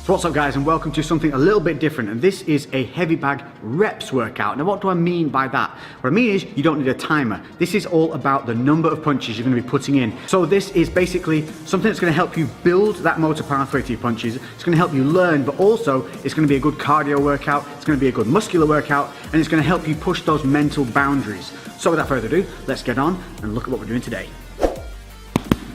So what's up guys, and welcome to something a little bit different, and this is a heavy bag reps workout. Now what do I mean by that? What I mean is you don't need a timer. This is all about the number of punches you're going to be putting in. So this is basically something that's going to help you build that motor pathway to your punches. It's going to help you learn, but also it's going to be a good cardio workout, it's going to be a good muscular workout, and it's going to help you push those mental boundaries. So without further ado, let's get on and look at what we're doing today.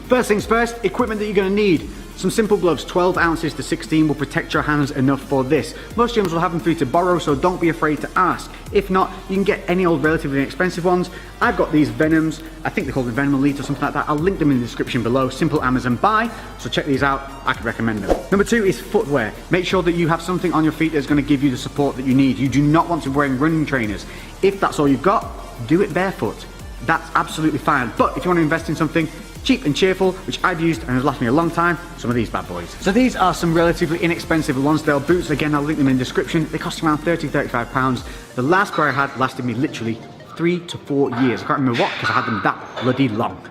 First things first, equipment that you're going to need. Some simple gloves, 12 ounces to 16 will protect your hands enough for this. Most gyms will have them for you to borrow, so don't be afraid to ask. If not, you can get any old relatively inexpensive ones. I've got these Venoms, I think they're called the Venom Elite or something like that. I'll link them in the description below, simple Amazon buy, so check these out, I could recommend them. Number two is footwear. Make sure that you have something on your feet that's going to give you the support that you need. You do not want to be wearing running trainers. If that's all you've got, do it barefoot. That's absolutely fine, but if you want to invest in something cheap and cheerful, which I've used and has lasted me a long time, some of these bad boys. So these are some relatively inexpensive Lonsdale boots. Again, I'll link them in the description. They cost around £30–35. The last pair I had lasted me literally 3 to 4 years. I can't remember what, because I had them that bloody long.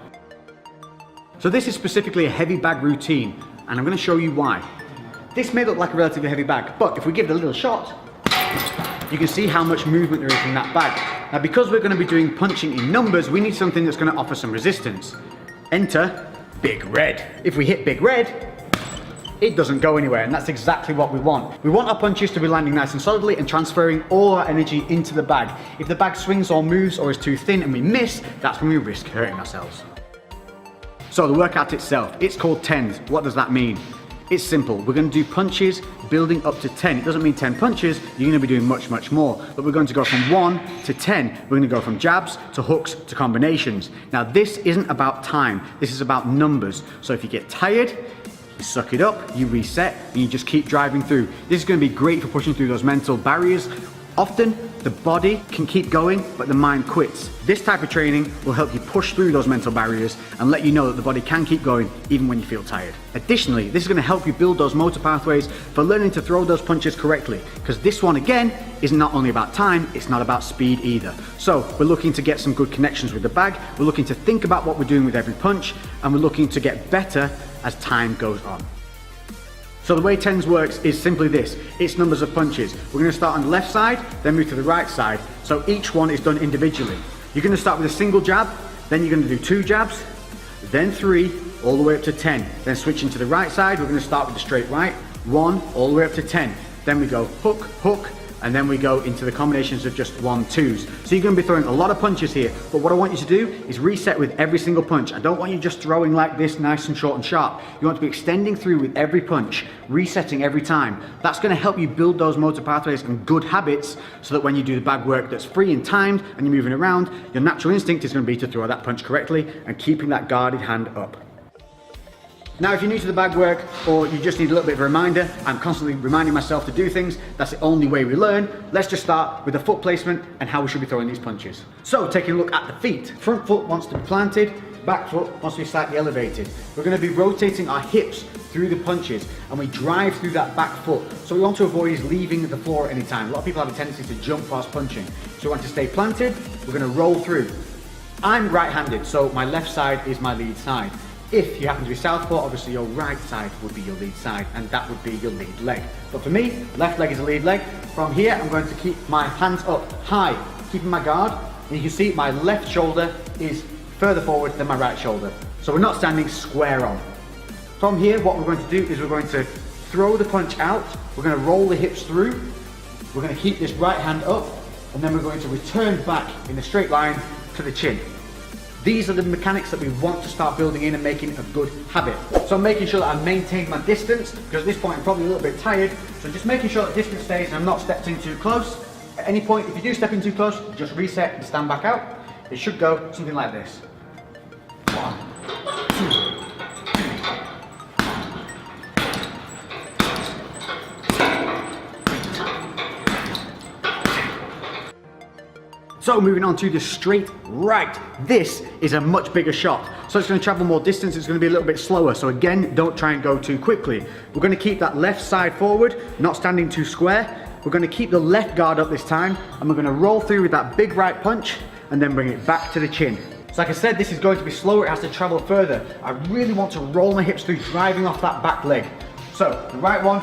So this is specifically a heavy bag routine, and I'm going to show you why. This may look like a relatively heavy bag, but if we give it a little shot, you can see how much movement there is in that bag. Now, because we're going to be doing punching in numbers, we need something that's going to offer some resistance. Enter Big Red. If we hit Big Red, it doesn't go anywhere, and that's exactly what we want. We want our punches to be landing nice and solidly and transferring all our energy into the bag. If the bag swings or moves or is too thin and we miss, that's when we risk hurting ourselves. So the workout itself, it's called tens. What does that mean? It's simple. We're going to do punches building up to 10. It doesn't mean 10 punches, you're going to be doing much more. But we're going to go from 1 to 10. We're going to go from jabs to hooks to combinations. Now this isn't about time, this is about numbers. So if you get tired, you suck it up, you reset, and you just keep driving through. This is going to be great for pushing through those mental barriers. Often, the body can keep going, but the mind quits. This type of training will help you push through those mental barriers and let you know that the body can keep going even when you feel tired. Additionally, this is going to help you build those motor pathways for learning to throw those punches correctly, because this one, again, is not only about time, it's not about speed either. So we're looking to get some good connections with the bag, we're looking to think about what we're doing with every punch, and we're looking to get better as time goes on. So the way tens works is simply this, it's numbers of punches. We're going to start on the left side, then move to the right side, so each one is done individually. You're going to start with a single jab, then you're going to do 2 jabs, then 3, all the way up to 10. Then switching to the right side, we're going to start with the straight right, 1, all the way up to 10. Then we go hook, hook, and then we go into the combinations of just 1, 2s. So you're going to be throwing a lot of punches here, but what I want you to do is reset with every single punch. I don't want you just throwing like this, nice and short and sharp. You want to be extending through with every punch, resetting every time. That's going to help you build those motor pathways and good habits, so that when you do the bag work that's free and timed and you're moving around, your natural instinct is going to be to throw that punch correctly and keeping that guarded hand up. Now, if you're new to the bag work, or you just need a little bit of a reminder, I'm constantly reminding myself to do things, that's the only way we learn. Let's just start with the foot placement and how we should be throwing these punches. So, taking a look at the feet. Front foot wants to be planted, back foot wants to be slightly elevated. We're going to be rotating our hips through the punches, and we drive through that back foot. So we want to avoid leaving the floor at any time. A lot of people have a tendency to jump whilst punching. So we want to stay planted, we're going to roll through. I'm right-handed, so my left side is my lead side. If you happen to be southpaw, obviously your right side would be your lead side, and that would be your lead leg. But for me, left leg is a lead leg. From here, I'm going to keep my hands up high, keeping my guard. And you can see my left shoulder is further forward than my right shoulder. So we're not standing square on. From here, what we're going to do is we're going to throw the punch out. We're going to roll the hips through. We're going to keep this right hand up, and then we're going to return back in a straight line to the chin. These are the mechanics that we want to start building in and making a good habit. So I'm making sure that I maintain my distance, because at this point I'm probably a little bit tired. So just making sure that distance stays and I'm not stepped in too close. At any point, if you do step in too close, just reset and stand back out. It should go something like this. 1, 2. So moving on to the straight right. This is a much bigger shot. So it's going to travel more distance, it's going to be a little bit slower. So again, don't try and go too quickly. We're going to keep that left side forward, not standing too square. We're going to keep the left guard up this time, and we're going to roll through with that big right punch and then bring it back to the chin. So like I said, this is going to be slower, it has to travel further. I really want to roll my hips through, driving off that back leg. So the right one,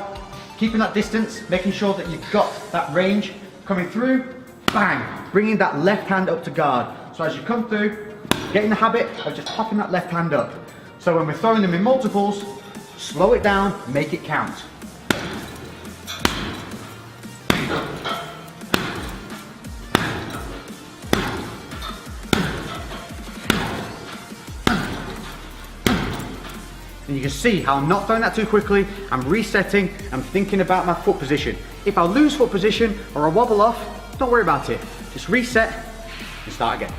keeping that distance, making sure that you've got that range coming through, bang, bringing that left hand up to guard. So as you come through, get in the habit of just popping that left hand up. So when we're throwing them in multiples, slow it down, make it count. And you can see how I'm not throwing that too quickly, I'm resetting, I'm thinking about my foot position. If I lose foot position or I wobble off, don't worry about it. Just reset and start again.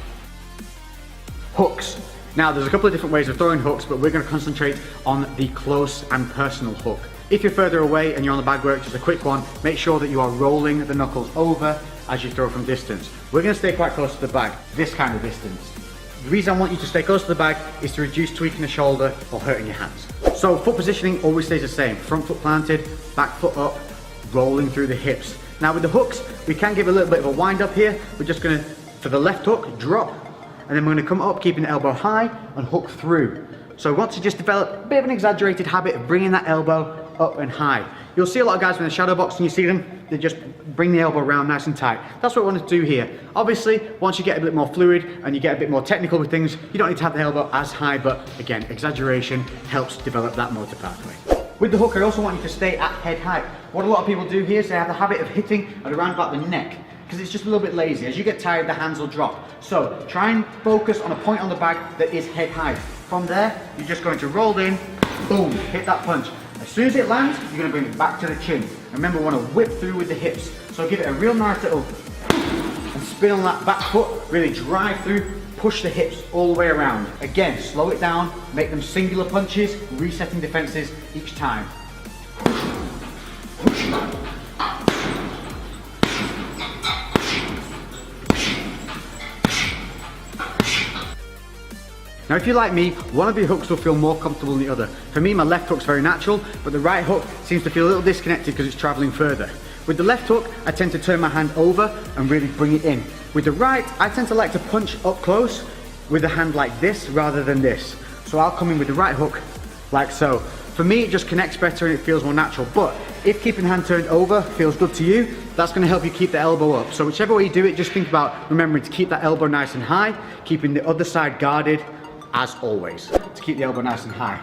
Hooks. Now there's a couple of different ways of throwing hooks, but we're going to concentrate on the close and personal hook. If you're further away and you're on the bag work, just a quick one, make sure that you are rolling the knuckles over as you throw from distance. We're going to stay quite close to the bag, this kind of distance. The reason I want you to stay close to the bag is to reduce tweaking the shoulder or hurting your hands. So foot positioning always stays the same. Front foot planted, back foot up, rolling through the hips. Now with the hooks, we can give a little bit of a wind up here. We're just gonna, for the left hook, drop, and then we're gonna come up, keeping the elbow high and hook through. So we want to just develop a bit of an exaggerated habit of bringing that elbow up and high. You'll see a lot of guys when they're shadow boxing, you see them, they just bring the elbow around nice and tight. That's what we want to do here. Obviously, once you get a bit more fluid and you get a bit more technical with things, you don't need to have the elbow as high, but again, exaggeration helps develop that motor pathway. With the hook, I also want you to stay at head height. What a lot of people do here is they have the habit of hitting at around about the neck, because it's just a little bit lazy. As you get tired, the hands will drop. So try and focus on a point on the bag that is head height. From there, you're just going to roll in, boom, hit that punch. As soon as it lands, you're going to bring it back to the chin. Remember, we want to whip through with the hips. So give it a real nice little and spin on that back foot, really drive through, push the hips all the way around. Again, slow it down, make them singular punches, resetting defenses each time. Now if you're like me, one of your hooks will feel more comfortable than the other. For me, my left hook's very natural, but the right hook seems to feel a little disconnected because it's traveling further. With the left hook, I tend to turn my hand over and really bring it in. With the right, I tend to like to punch up close with the hand like this rather than this. So I'll come in with the right hook like so. For me, it just connects better and it feels more natural. But if keeping the hand turned over feels good to you, that's going to help you keep the elbow up. So whichever way you do it, just think about remembering to keep that elbow nice and high, keeping the other side guarded, as always, to keep the elbow nice and high.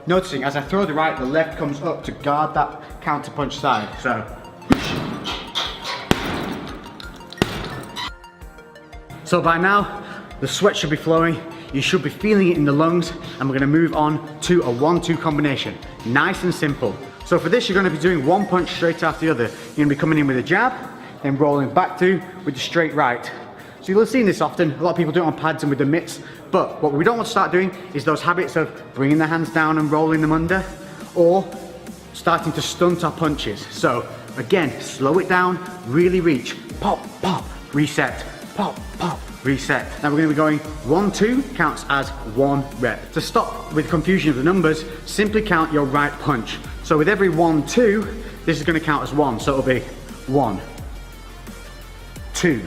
Noticing as I throw the right, the left comes up to guard that counter punch side. So by now, the sweat should be flowing, you should be feeling it in the lungs, and we're gonna move on to a 1-2 combination. Nice and simple. So for this, you're gonna be doing one punch straight after the other. You're gonna be coming in with a jab, then rolling back through with the straight right. So you'll have seen this often, a lot of people do it on pads and with the mitts, but what we don't want to start doing is those habits of bringing the hands down and rolling them under, or starting to stunt our punches. So again, slow it down, really reach, pop, pop, reset, pop, pop, reset. Now we're going to be going 1-2 counts as 1 rep. To stop with confusion of the numbers, simply count your right punch. So with every 1-2, this is going to count as 1, so it'll be 1, 2,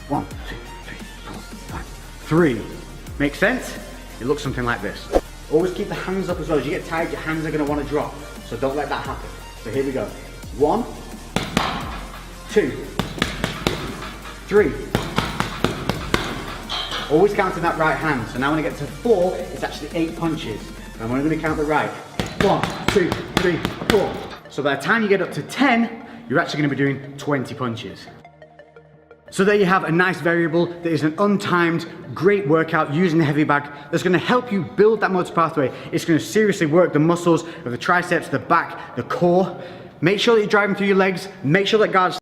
1, 2, 3, 4, 5, 3. Make sense? It looks something like this. Always keep the hands up as well. As you get tired, your hands are going to want to drop. So don't let that happen. So here we go. 1, 2, 3. Always counting that right hand. So now when I get to 4, it's actually 8 punches. And I'm only going to count the right. 1, 2, 3, 4. So by the time you get up to 10, you're actually going to be doing 20 punches. So there you have a nice variable that is an untimed, great workout using the heavy bag that's going to help you build that motor pathway. It's going to seriously work the muscles of the triceps, the back, the core. Make sure that you're driving through your legs. Make sure that guards